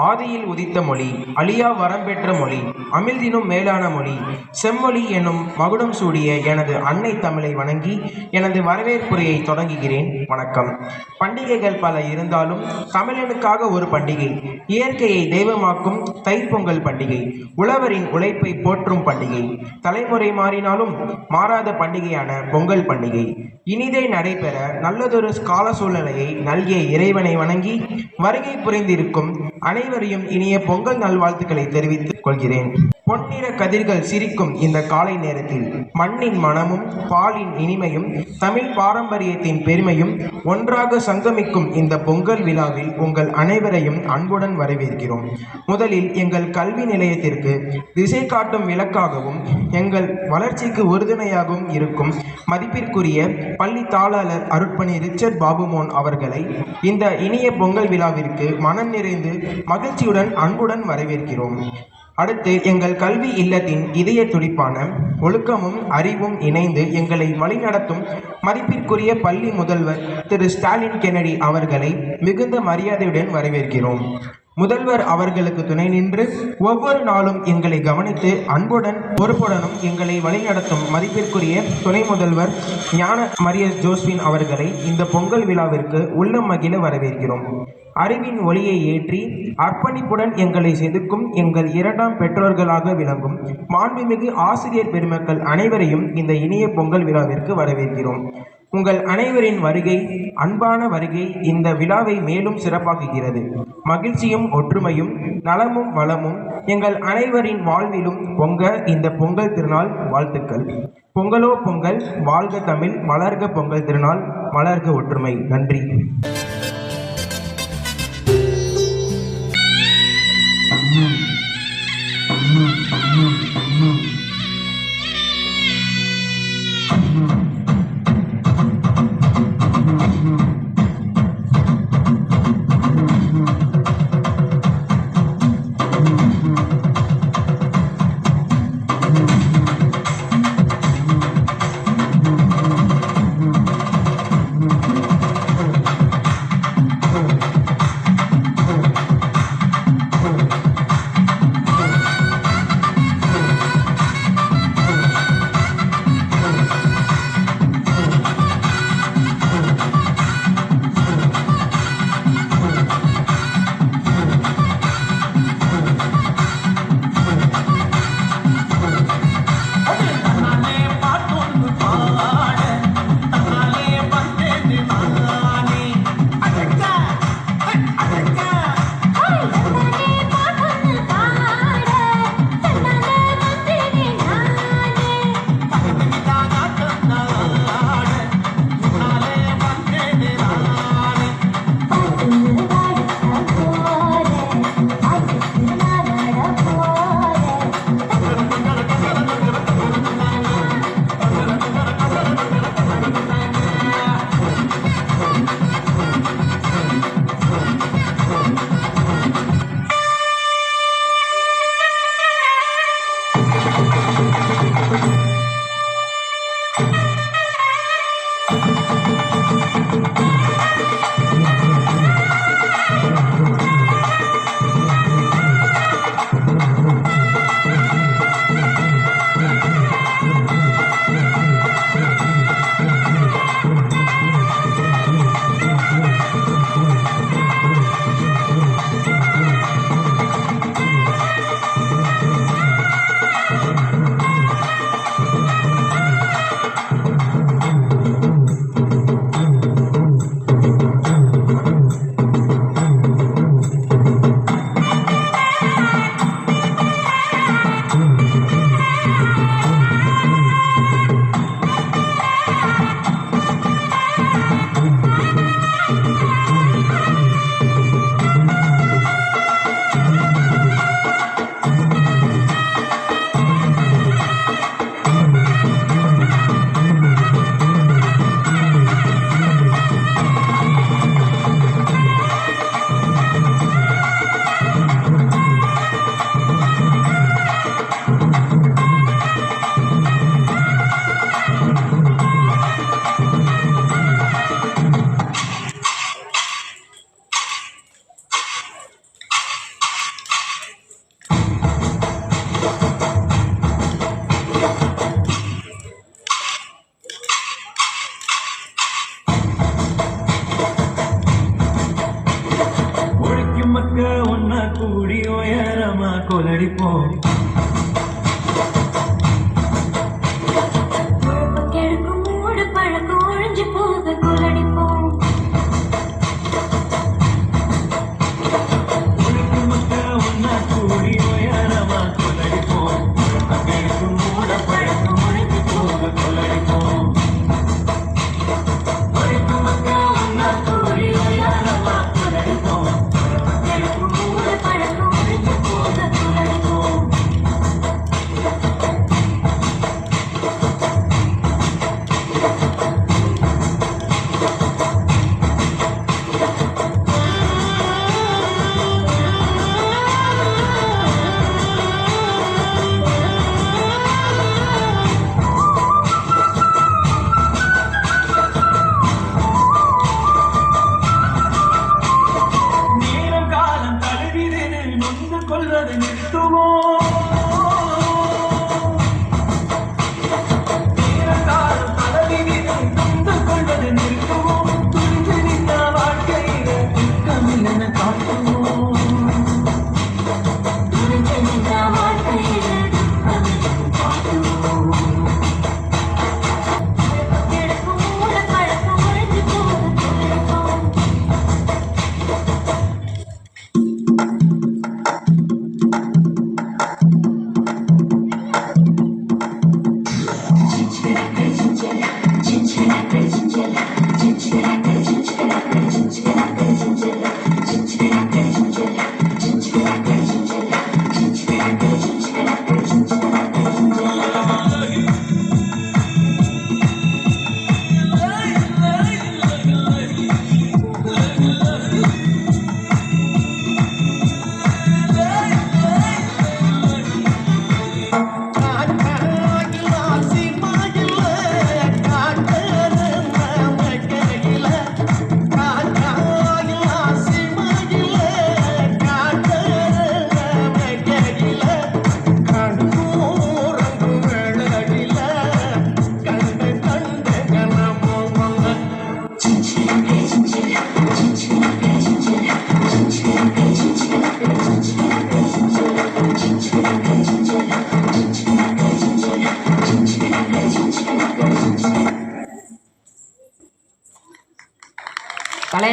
ஆதியில் உதித்த மொழி, அழியா வரம்பெற்ற மொழி, அமிழ்தினும் மேலான மொழி, செம்மொழி என்னும் மகுடம் சூடிய எனது அன்னை தமிழை வணங்கி எனது வரவேற்புரையை தொடங்குகிறேன். வணக்கம். பண்டிகைகள் பல இருந்தாலும் தமிழனுக்காக ஒரு பண்டிகை, இயற்கையை தெய்வமாக்கும் தைப்பொங்கல் பண்டிகை, உழவரின் உழைப்பை போற்றும் பண்டிகை, தலைமுறை மாறினாலும் மாறாத பண்டிகையான பொங்கல் பண்டிகை இனிதே நடைபெற நல்லதொரு கால சூழ்நிலையை நல்கிய இறைவனை வணங்கி வருகை புரிந்திருக்கும் அனைவரையும் இனிய பொங்கல் நல்வாழ்த்துக்களை தெரிவித்துக் கொள்கிறேன். பொன்னிற கதிர்கள் சிரிக்கும் இந்த காலை நேரத்தில் மண்ணின் மனமும் பாலின் இனிமையும் தமிழ் பாரம்பரியத்தின் பெருமையும் ஒன்றாக சங்கமிக்கும் இந்த பொங்கல் விழாவில் உங்கள் அனைவரையும் அன்புடன் வரவேற்கிறோம். முதலில் எங்கள் கல்வி நிலையத்திற்கு திசை காட்டும் விளக்காகவும் எங்கள் வளர்ச்சிக்கு உறுதுணையாகவும் இருக்கும் மதிப்பிற்குரிய பள்ளி தாளாளர் அருட்பணி ரிச்சர்ட் பாபுமோன் அவர்களை இந்த இனிய பொங்கல் விழாவிற்கு மனம் நிறைந்து மகிழ்ச்சியுடன் அன்புடன் வரவேற்கிறோம். அடுத்து எங்கள் கல்வி இல்லத்தின் இதய துடிப்பான ஒழுக்கமும் அறிவும் இணைந்து எங்களை வழிநடத்தும் மதிப்பிற்குரிய பள்ளி முதல்வர் திரு ஸ்டாலின் கென்னடி அவர்களை மிகுந்த மரியாதையுடன் வரவேற்கிறோம். முதல்வர் அவர்களுக்கு துணை நின்று ஒவ்வொரு நாளும் எங்களை கவனித்து அன்புடன் பொறுப்புடனும் எங்களை வழிநடத்தும் மதிப்பிற்குரிய துணை முதல்வர் ஞான மரியஸ் ஜோஸ்பின் அவர்களை இந்த பொங்கல் விழாவிற்கு உள்ளம் மகிழ வரவேற்கிறோம். அறிவின் ஒளியை ஏற்றி அர்ப்பணிப்புடன் எங்களை செதுக்கும் எங்கள் இரண்டாம் பெற்றோர்களாக விளங்கும் மாண்புமிகு ஆசிரியர் பெருமக்கள் அனைவரையும் இந்த இனிய பொங்கல் விழாவிற்கு வரவேற்கிறோம். உங்கள் அனைவரின் வருகை, அன்பான வருகை இந்த விழாவை மேலும் சிறப்பாக்குகிறது. மகிழ்ச்சியும் ஒற்றுமையும் நலமும் வளமும் எங்கள் அனைவரின் வாழ்விலும் பொங்க இந்த பொங்கல் திருநாள் வாழ்த்துக்கள். பொங்கலோ பொங்கல், வாழ்க தமிழ், மலர்க பொங்கல் திருநாள், மலர்க ஒற்றுமை. நன்றி.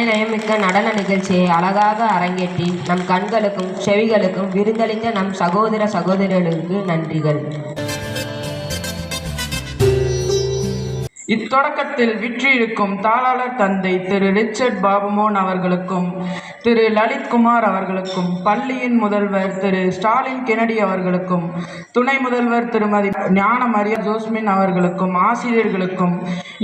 கலைநயமிக்க நடன நிகழ்ச்சியை அழகாக அரங்கேற்றி நம் கண்களுக்கும் செவிகளுக்கும் விருந்தளித்த நம் சகோதர சகோதரர்களுக்கு நன்றிகள். இத்தொடக்கத்தில் விற்றிருக்கும் தாளாளர் தந்தை திரு ரிச்சர்ட் பாபுமோன் அவர்களுக்கும் திரு லலித்குமார் அவர்களுக்கும் பள்ளியின் முதல்வர் திரு ஸ்டாலின் கெனடி அவர்களுக்கும் துணை முதல்வர் திருமதி ஞான மரியா ஜோஸ்மின் அவர்களுக்கும் ஆசிரியர்களுக்கும்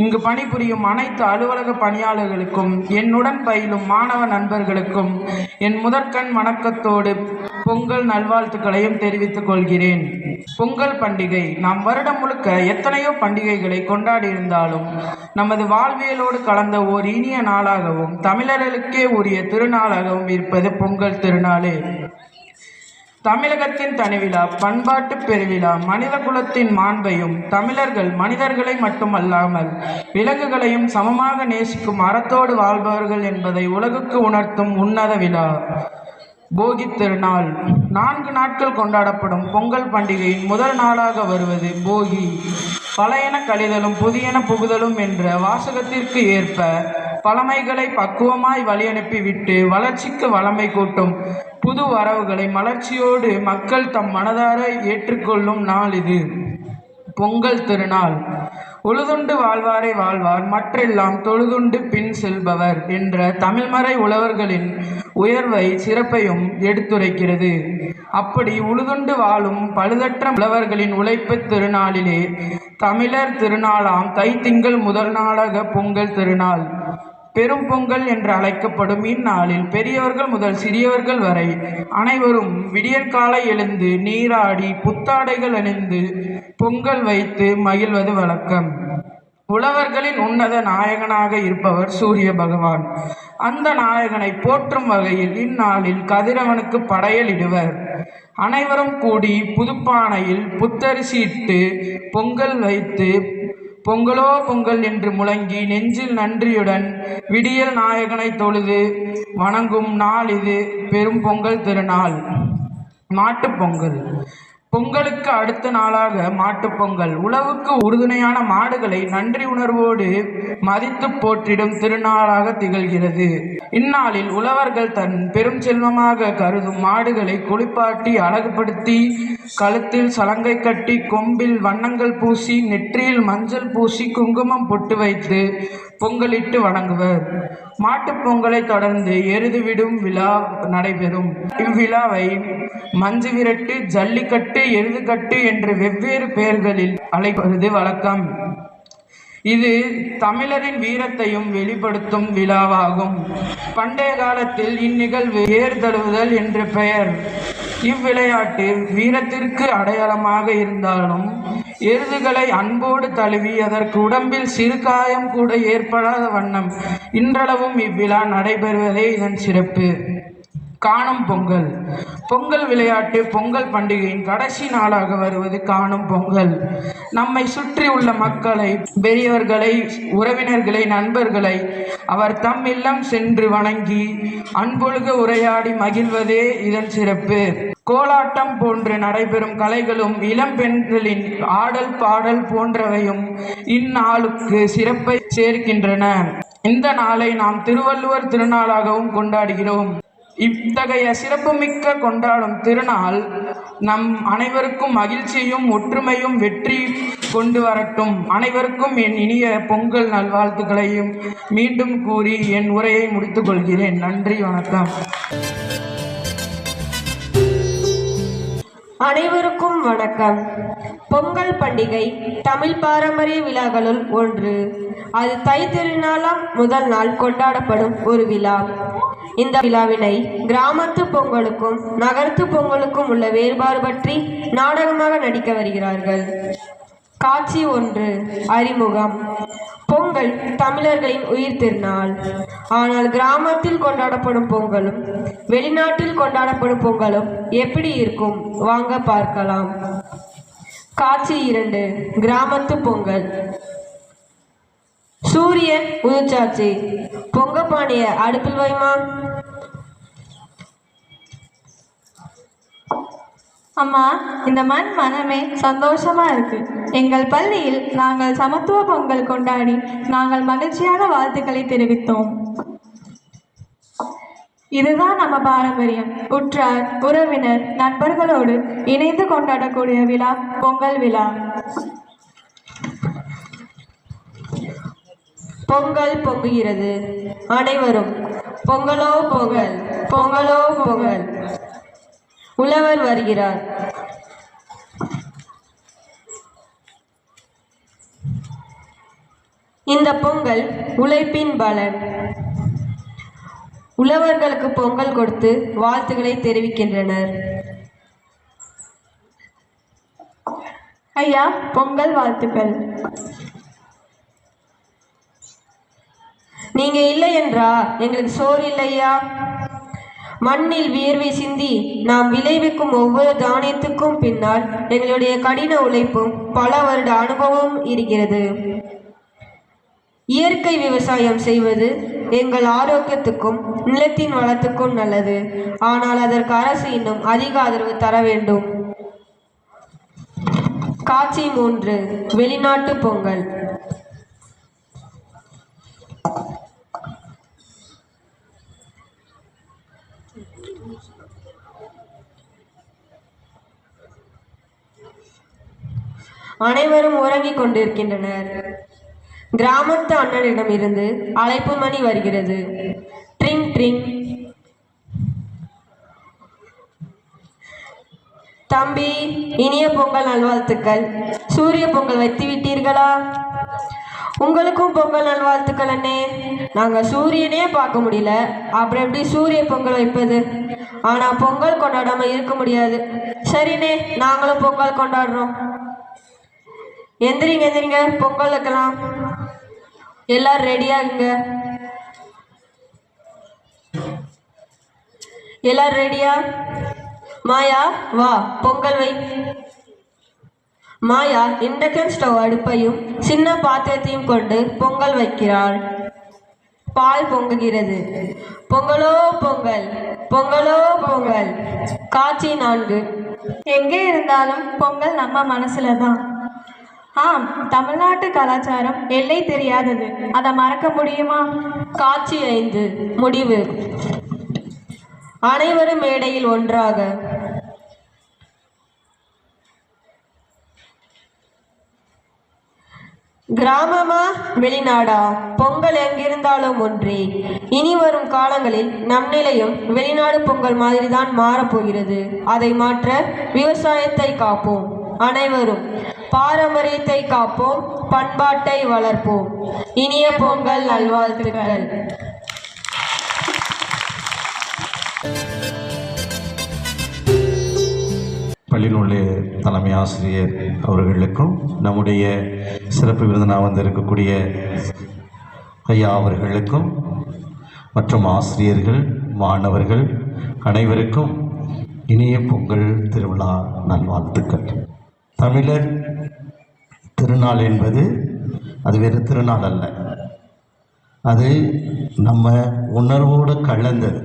இங்கு பணிபுரியும் அனைத்து அலுவலக பணியாளர்களுக்கும் என்னுடன் பயிலும் மாணவ நண்பர்களுக்கும் என் முதற்கண் வணக்கத்தோடு பொங்கல் நல்வாழ்த்துக்களையும் தெரிவித்துக் கொள்கிறேன். பொங்கல் பண்டிகை நாம் வருடம் முழுக்க எத்தனையோ பண்டிகைகளை கொண்டாடி இருந்தாலும் நமது வாழ்வியலோடு கலந்த ஓர் இனிய நாளாகவும் தமிழர்களுக்கே உரிய திருநாளாகவும் இருப்பது பொங்கல் திருநாளே. தமிழகத்தின் தனிவிழா, பண்பாட்டு பெருவிழா, மனித குலத்தின் மாண்பையும் தமிழர்கள் மனிதர்களை மட்டுமல்லாமல் விலங்குகளையும் சமமாக நேசிக்கும் அறத்தோடு வாழ்பவர்கள் என்பதை உலகுக்கு உணர்த்தும் உன்னத விழா போகி திருநாள். 4 நாட்கள் கொண்டாடப்படும் பொங்கல் பண்டிகையின் முதல் நாளாக வருவது போகி. பழையன கழிதலும் புதியன புகுதலும் என்ற வாசகத்திற்கு ஏற்ப பழமைகளை பக்குவமாய் வழியனுப்பிவிட்டு வளர்ச்சிக்கு வளமை கூட்டும் புது வரவுகளை மலர்ச்சியோடு மக்கள் தம் மனதார ஏற்றுக்கொள்ளும் நாள் இது பொங்கல் திருநாள். உழுதுண்டு வாழ்வாரை வாழ்வார் மற்றெல்லாம் தொழுதுண்டு பின் செல்பவர் என்ற தமிழ்மறை உழவர்களின் உயர்வை சிறப்பையும் எடுத்துரைக்கிறது. அப்படி உழுதுண்டு வாழும் பழுதற்ற உழவர்களின் உழைப்பு திருநாளிலே தமிழர் திருநாளாம் தைத்திங்கள் முதல் நாளாக பொங்கல் திருநாள். பெரும் பொங்கல் என்று அழைக்கப்படும் இந்நாளில் பெரியவர்கள் முதல் சிறியவர்கள் வரை அனைவரும் விடியற்காலை எழுந்து நீராடி புத்தாடைகள் அணிந்து பொங்கல் வைத்து மகிழ்வது வழக்கம். உழவர்களின் உன்னத நாயகனாக இருப்பவர் சூரிய பகவான். அந்த நாயகனை போற்றும் வகையில் இந்நாளில் கதிரவனுக்கு படையலிடுவர். அனைவரும் கூடி புதுப்பானையில் புத்தரிசிட்டு பொங்கல் வைத்து பொங்கலோ பொங்கல் என்று முழங்கி நெஞ்சில் நன்றியுடன் விடியல் நாயகனை தொழுது வணங்கும் நாள் இது பெரும் பொங்கல் திருநாள். மாட்டுப்பொங்கல். பொங்கலுக்கு அடுத்த நாளாக மாட்டுப்பொங்கல். உழவுக்கு உறுதுணையான மாடுகளை நன்றி உணர்வோடு மதித்து போற்றிடும் திருநாளாக திகழ்கிறது. இந்நாளில் உழவர்கள் தன் பெரும் செல்வமாக கருதும் மாடுகளை குளிப்பாட்டி அழகுபடுத்தி கழுத்தில் சலங்கை கட்டி கொம்பில் வண்ணங்கள் பூசி நெற்றியில் மஞ்சள் பூசி குங்குமம் பொட்டு வைத்து பொங்கலிட்டு வணங்குவர். மாட்டுப்பொங்கலை தொடர்ந்து எருது விடும் விழா நடைபெறும். இவ்விழாவை மஞ்சு விரட்டு, ஜல்லிக்கட்டு, எருதுகட்டு என்று வெவ்வேறு பெயர்களில் அழைப்பது வழக்கம். இது தமிழரின் வீரத்தையும் வெளிப்படுத்தும் விழாவாகும். பண்டைய காலத்தில் இந்நிகழ்வு ஏர் தழுவுதல் என்ற பெயர். இவ்விளையாட்டு வீரத்திற்கு அடையாளமாக இருந்தாலும் எருதுகளை அன்போடு தழுவி அதற்கு உடம்பில் சிறு காயம் கூட ஏற்படாத வண்ணம் இன்றளவும் இவ்விழா நடைபெறுவதே இதன் சிறப்பு. காணும் பொங்கல். பொங்கல் விளையாட்டு பொங்கல் பண்டிகையின் கடைசி நாளாக வருவது காணும் பொங்கல். நம்மை சுற்றி உள்ள மக்களை, பெரியவர்களை, உறவினர்களை, நண்பர்களை அவர் தம் இல்லம் சென்று வணங்கி அன்பொழுக உரையாடி மகிழ்வதே இதன் சிறப்பு. கோலாட்டம் போன்று நடைபெறும் கலைகளும் இளம் பெண்களின் ஆடல் பாடல் போன்றவையும் இந்நாளுக்கு சிறப்பை சேர்க்கின்றன. இந்த நாளை நாம் திருவள்ளுவர் திருநாளாகவும் கொண்டாடுகிறோம். இத்தகைய சிறப்புமிக்க கொண்டாடும் திருநாள் நம் அனைவருக்கும் மகிழ்ச்சியும் ஒற்றுமையும் வெற்றி கொண்டு வரட்டும். அனைவருக்கும் என் இனிய பொங்கல் நல்வாழ்த்துக்களையும் மீண்டும் கூறி என் உரையை முடித்துக் கொள்கிறேன். நன்றி, வணக்கம். அனைவருக்கும் வணக்கம். பொங்கல் பண்டிகை தமிழ் பாரம்பரிய விழாக்களுள் ஒன்று. அது தை திருநாளாம் முதல் நாள் கொண்டாடப்படும் ஒரு விழா. இந்த விழாவினை கிராமத்து பொங்கலுக்கும் நகரத்து பொங்கலுக்கும் உள்ள வேறுபாடு பற்றி நாடகமாக நடிக்க வருகிறார்கள். காட்சி 1. அறிமுகம். பொங்கல் தமிழர்களின் உயிர் திருநாள். ஆனால் கிராமத்தில் கொண்டாடப்படும் பொங்கலும் வெளிநாட்டில் கொண்டாடப்படும் பொங்கலும் எப்படி இருக்கும்? வாங்க பார்க்கலாம். காட்சி 2. கிராமத்து பொங்கல். சூரியன் உதிச்சாச்சு, பொங்க பானைய அடுப்பில் வைமா. அம்மா, இந்த மண் மனமே சந்தோஷமா இருக்கு. எங்கள் பள்ளியில் நாங்கள் சமத்துவ பொங்கல் கொண்டாடி நாங்கள் மகிழ்ச்சியான வாழ்த்துக்களை தெரிவித்தோம். இதுதான் நம்ம பாரம்பரியம். உற்றார் உறவினர் நண்பர்களோடு இணைந்து கொண்டாடக்கூடிய விழா பொங்கல் விழா. பொங்கல் பொங்குகிறது. அனைவரும் பொங்கலோ பொங்கல், பொங்கலோ பொங்கல். உழவர் வருகிறார். இந்த பொங்கல் உழைப்பின் பலன். உழவர்களுக்கு பொங்கல் கொடுத்து வாழ்த்துக்களை தெரிவிக்கின்றனர். ஐயா, பொங்கல் வாழ்த்துக்கள். நீங்க இல்லை என்றா எங்களுக்கு சோறு இல்லையா? மண்ணில் வியர்வை சிந்தி நாம் விளைவிக்கும் ஒவ்வொரு தானியத்துக்கும் பின்னால் எங்களுடைய கடின உழைப்பும் பல வருட அனுபவமும் இருக்கிறது. இயற்கை விவசாயம் செய்வது எங்கள் ஆரோக்கியத்துக்கும் நிலத்தின் வளத்துக்கும் நல்லது. ஆனால் அதற்கு அரசு இன்னும் அதிக ஆதரவு தர வேண்டும். காட்சி 3. வெளிநாட்டு பொங்கல். அனைவரும் உறங்கிக் கொண்டிருக்கின்றனர். கிராமத்து அண்ணனிடம் இருந்து அழைப்பு மணி வருகிறது. Drink drink. தம்பி, இனிய பொங்கல் நல்வாழ்த்துக்கள். சூரிய பொங்கல் வைத்து விட்டீர்களா? உங்களுக்கும் பொங்கல் நல்வாழ்த்துக்கள் அண்ணே. நாங்கள் சூரியனே பார்க்க முடியல, அப்புறம் எப்படி சூரிய பொங்கல் வைப்பது? ஆனால் பொங்கல் கொண்டாடாமல் இருக்க முடியாது. சரிண்ணே, நாங்களும் பொங்கல் கொண்டாடுறோம். எந்திரிங்க எந்திரிங்க, பொங்கல் வைக்கலாம். எல்லாரும் ரெடியாகுங்க. எல்லாரும் ரெடியா? மாயா, வா பொங்கல் வை. மாயா இண்டக்ஷன் ஸ்டவ் அடுப்பையும் சின்ன பாத்திரத்தையும் கொண்டு பொங்கல் வைக்கிறாள். பால் பொங்குகிறது. பொங்கலோ பொங்கல், பொங்கலோ பொங்கல். காட்சி 4. எங்கே இருந்தாலும் பொங்கல் நம்ம மனசுல தான். ஆம், தமிழ்நாட்டு கலாச்சாரம் எல்லை தெரியாதது. அதை மறக்க முடியுமா? காட்சி 5. முடிவு. அனைவரும் மேடையில் ஒன்றாக. கிராமமா வெளிநாடா, பொங்கல் எங்கிருந்தாலும் ஒன்றே. இனி வரும் காலங்களில் நம் நிலையும் வெளிநாடு பொங்கல் மாதிரிதான் மாறப்போகிறது. அதை மாற்ற விவசாயத்தை காப்போம். அனைவரும் பாரம்பரியத்தை காப்போம், பண்பாட்டை வளர்ப்போம். இனிய பொங்கல் நல்வாழ்த்துக்கள். பள்ளியினுடைய தலைமை ஆசிரியர் அவர்களுக்கும் நம்முடைய சிறப்பு விருந்தினாக வந்திருக்கக்கூடிய ஐயா அவர்களுக்கும் மற்றும் ஆசிரியர்கள் மாணவர்கள் அனைவருக்கும் இனிய பொங்கல் திருவிழா நல்வாழ்த்துக்கள். தமிழர் திருநாள் என்பது அது வேறு திருநாள் அல்ல, அது நம்ம உணர்வோடு கலந்தது.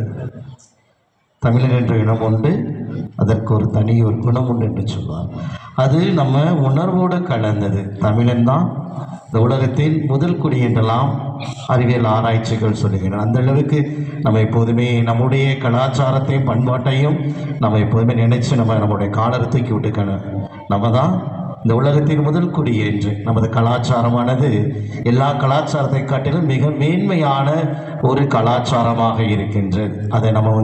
தமிழர் என்ற இனம் உண்டு, அதற்கு ஒரு தனி ஒரு குணம் உண்டு என்று சொல்வார். அது நம்ம உணர்வோடு கலந்தது. தமிழன் தான் இந்த உலகத்தின் முதல் குடி என்றெல்லாம் அறிவியல் ஆராய்ச்சிகள் சொல்லுகின்றன. அந்த அளவுக்கு நம்ம எப்போதுமே நம்முடைய கலாச்சாரத்தையும் பண்பாட்டையும் நம்ம எப்போதுமே நினைச்சு நம்முடைய காலரை தூக்கி விட்டுக்கணும். நம்ம தான் இந்த உலகத்தின் முதல் குடி என்று. நமது கலாச்சாரமானது எல்லா கலாச்சாரத்தை காட்டிலும் மிக மேன்மையான ஒரு கலாச்சாரமாக இருக்கின்றது. அதை நம்ம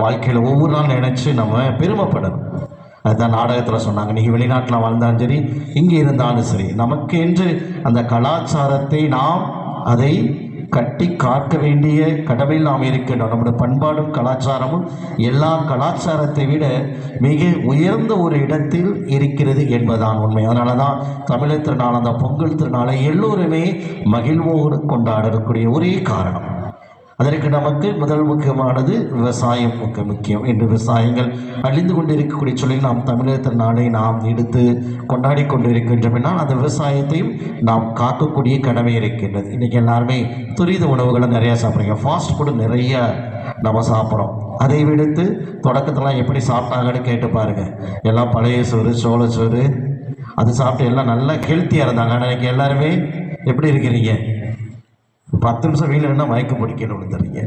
வாழ்க்கையில் ஒவ்வொரு நாள் நினைச்சு நம்ம பெருமைப்படணும். அதுதான் நாடகத்தில் சொன்னாங்க, நீங்கள் வெளிநாட்டில் வாழ்ந்தாலும் சரி, இங்கே இருந்தாலும் சரி, நமக்கு என்று அந்த கலாச்சாரத்தை நாம் அதை கட்டி காக்க வேண்டிய கடமையில் நாம் இருக்கின்றோம். நம்முடைய பண்பாடும் கலாச்சாரமும் எல்லா கலாச்சாரத்தை விட மிக உயர்ந்த ஒரு இடத்தில் இருக்கிறது என்பதுதான் உண்மை. அதனால தான் தமிழர் திருநாள், அந்த பொங்கல் திருநாளை எல்லோருமே மகிழ்வோடு கொண்டாடக்கூடிய ஒரே காரணம். அதற்கு நமக்கு முதல் முக்கியமானது விவசாயம் முக்கியம். இன்று விவசாயங்கள் அழிந்து கொண்டிருக்கக்கூடிய சொல்லில் நாம் தமிழர் திருநாளை நாம் எடுத்து கொண்டாடி கொண்டிருக்கின்றோம்னா அந்த விவசாயத்தையும் நாம் காக்கக்கூடிய கடமை இருக்கின்றது. இன்றைக்கி எல்லாருமே துரித உணவுகளை நிறையா சாப்பிட்றீங்க, ஃபாஸ்ட் ஃபுட்டு நிறைய நம்ம சாப்பிட்றோம். அதை விடுத்து தொடக்கத்தெல்லாம் எப்படி சாப்பிட்டாங்கன்னு கேட்டு பாருங்கள். எல்லாம் பழைய சோறு, சோளச்சோறு, அது சாப்பிட்டு எல்லாம் நல்லா ஹெல்த்தியாக இருந்தாங்க. ஆனால் இன்றைக்கி எல்லாருமே எப்படி இருக்கிறீங்க? 10 நிமிஷம் வீட்டில் என்ன மயக்கம் பிடிக்கணும்னு தெரியுங்க.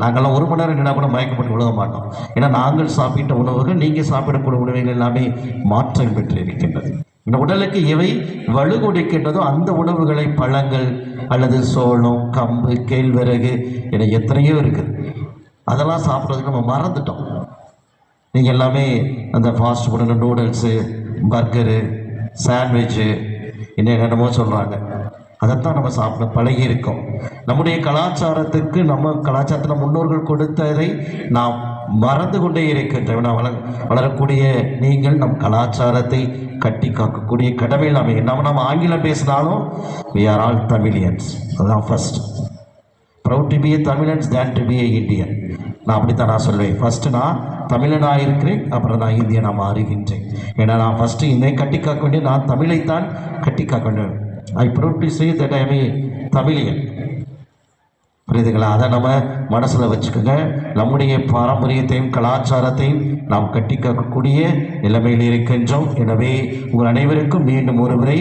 நாங்கள்லாம் 1 மணி நேரம் நின்னா கூட மயக்கப்பட்டு விழுக மாட்டோம். ஏன்னா நாங்கள் சாப்பிட்ட உணவுகள் நீங்கள் சாப்பிடக்கூடிய உணவுகள் எல்லாமே மாற்றம் பெற்று இருக்கின்றது. இந்த உடலுக்கு எவை வலு கொடுக்கின்றதோ அந்த உணவுகளை பழங்கள் அல்லது சோளம், கம்பு, கேழ்வரகு என எத்தனையோ இருக்குது. அதெல்லாம் சாப்பிட்றதுக்கு நம்ம மறந்துட்டோம். நீங்கள் எல்லாமே அந்த fast food, noodles, burger, sandwich இன்னும் என்னென்னமோ சொல்கிறாங்க. அதைத்தான் நம்ம சாப்பிட பழகி இருக்கோம். நம்முடைய கலாச்சாரத்துக்கு நம்ம கலாச்சாரத்தில் முன்னோர்கள் கொடுத்ததை நாம் மறந்து கொண்டே இருக்கின்றன. வளரக்கூடிய நீங்கள் நம் கலாச்சாரத்தை கட்டி காக்கக்கூடிய கடமையில் நம்ம ஆங்கிலம் பேசினாலும் we are all Tamilians. அதுதான் first. Proud to be a Tamilans then to be a Indian. நான் அப்படித்தான் நான் சொல்வேன். ஃபஸ்ட்டு நான் தமிழனாக இருக்கிறேன், அப்புறம் நான் இந்தியனாக மாறுகின்றேன். ஏன்னா நான் ஃபஸ்ட்டு என்னை கட்டி காக்க வேண்டிய நான் தமிழைத்தான் கட்டி காக்க வேண்டும். ஐ proud to say that I M A Tamilian. புரியுதுங்களா? அதை நம்ம மனசில் வச்சுக்கோங்க. நம்முடைய பாரம்பரியத்தையும் கலாச்சாரத்தையும் நாம் கட்டி காக்கக்கூடிய நிலைமையில் இருக்கின்றோம். எனவே உங்கள் அனைவருக்கும் மீண்டும் ஒருமுறை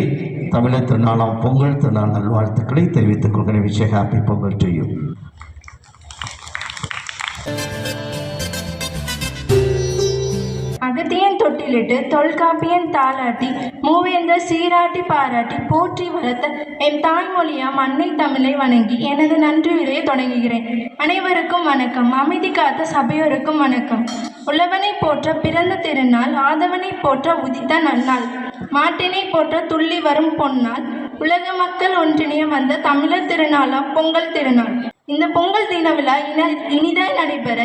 தமிழர் திருநாளாம் பொங்கல் திருநாள் நல்வாழ்த்துக்களை தெரிவித்துக் கொள்கிறேன். விஷய happy Pongal to you. Agathiyan தொட்டிலிட்டு தொல்காப்பியன் தாளாட்டி மூவேந்தர் சீராட்டி பாராட்டி போற்றி வளர்த்த என் தாய்மொழியாம் அன்னை தமிழை வணங்கி எனது நன்றி உரையை தொடங்குகிறேன். அனைவருக்கும் வணக்கம். அமைதி காத்த சபையோருக்கும் வணக்கம். உழவனை போற்ற பிறந்த திருநாள், ஆதவனை போற்ற உதித்த நன்னாள், மாட்டினை போற்ற துள்ளி வரும் பொன்னாள், உலக மக்கள் ஒன்றிணைய வந்த தமிழர் திருநாளாம் பொங்கல் திருநாள். இந்த பொங்கல் தின விழா இனிதாய் நடைபெற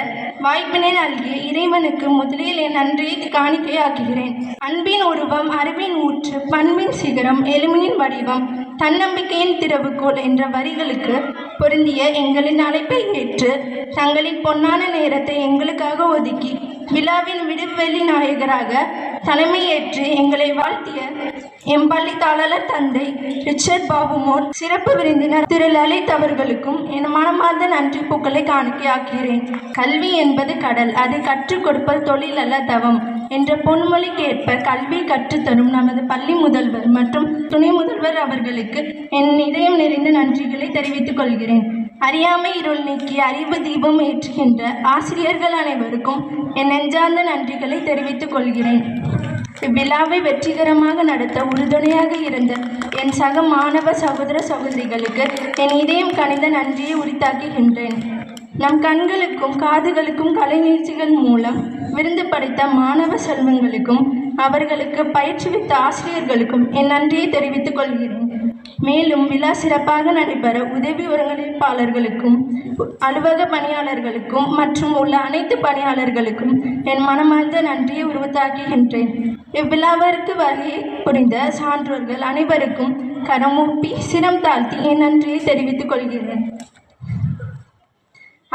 வாய்ப்பினை நல்கிய இறைவனுக்கு முதலில் என் நன்றியை காணிக்கையாக்குகிறேன். அன்பின் உருவம், அறிவின் ஊற்று, பண்பின் சிகரம், எளிமையின் வடிவம், தன்னம்பிக்கையின் திறவுகோல் என்ற வரிகளுக்கு பொருந்திய எங்களின் அழைப்பை ஏற்று தங்களின் பொன்னான நேரத்தை எங்களுக்காக ஒதுக்கி விழாவின் விடுவெளி நாயகராக தலைமையேற்று எங்களை வாழ்த்திய எம் பள்ளி தாளர் தந்தை ரிச்சர்ட் பாபுமோர், சிறப்பு விருந்தினர் திரு லலித் அவர்களுக்கும் என் மனமார்ந்த நன்றி பூக்களை காணிக்கையாக்கிறேன். கல்வி என்பது கடல், அதை கற்றுக் கொடுப்பது தொழில் அல்ல தவம் என்ற பொன்மொழிக்கேற்ப கல்வி கற்றுத்தரும் நமது பள்ளி முதல்வர் மற்றும் துணை முதல்வர் அவர்களுக்கு என் இதயம் நிறைந்த நன்றிகளை தெரிவித்துக் கொள்கிறேன். அறியாமை இருள் நீக்கி அறிவு தீபம் ஏற்றுகின்ற ஆசிரியர்கள் அனைவருக்கும் என் நெஞ்சார்ந்த நன்றிகளை தெரிவித்துக் கொள்கிறேன். இவ்விழாவை வெற்றிகரமாக நடத்த உறுதுணையாக இருந்த என் சக மாணவ சகோதர சகோதரிகளுக்கு என் இதயம் கனிந்த நன்றியை உரித்தாக்குகின்றேன். நம் கண்களுக்கும் காதுகளுக்கும் கலை நிகழ்ச்சிகள் மூலம் விருந்து படைத்த மாணவ செல்வங்களுக்கும் அவர்களுக்கு பயிற்றுவித்த ஆசிரியர்களுக்கும் என் நன்றியை தெரிவித்துக் கொள்கிறேன். மேலும் விழா சிறப்பாக நடைபெற உதவி ஒருங்கிணைப்பாளர்களுக்கும் அலுவலக பணியாளர்களுக்கும் மற்றும் உள்ள அனைத்து பணியாளர்களுக்கும் என் மனமார்ந்த நன்றியை உருவாக்குகின்றேன். இவ்விழாவிற்கு வருகை புரிந்த சான்றோர்கள் அனைவருக்கும் கரமூப்பி சிரம் தாழ்த்தி என் நன்றியை தெரிவித்துக் கொள்கிறேன்.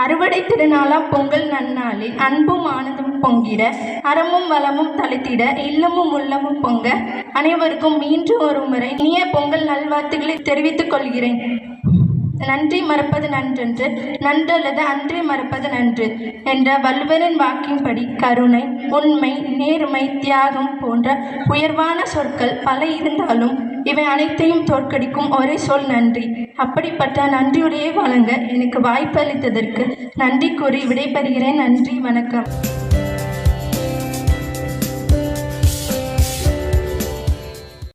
அறுவடை திருநாளாம் பொங்கல் நன்னாளில் அன்பும் ஆனந்தம் பொங்கிட, அறமும் வளமும் தளித்திட, இல்லமும் உள்ளமும் பொங்க அனைவருக்கும் மீண்டும் ஒரு முறை இனிய பொங்கல் நல்வாழ்த்துக்களை தெரிவித்துக் கொள்கிறேன். நன்றி மறப்பது நன்றென்று, நன்றல்லது அன்றே மறப்பது நன்று என்ற வள்ளுவரின் வாக்கின்படி கருணை, உண்மை, நேர்மை, தியாகம் போன்ற உயர்வான சொற்கள் பல இருந்தாலும் இவை அனைத்தையும் தோற்கடிக்கும் ஒரே சொல் நன்றி. அப்படிப்பட்ட நன்றியுரையை வழங்க எனக்கு வாய்ப்பு அளித்ததற்கு நன்றி கூறி விடைபெறுகிறேன். நன்றி, வணக்கம்.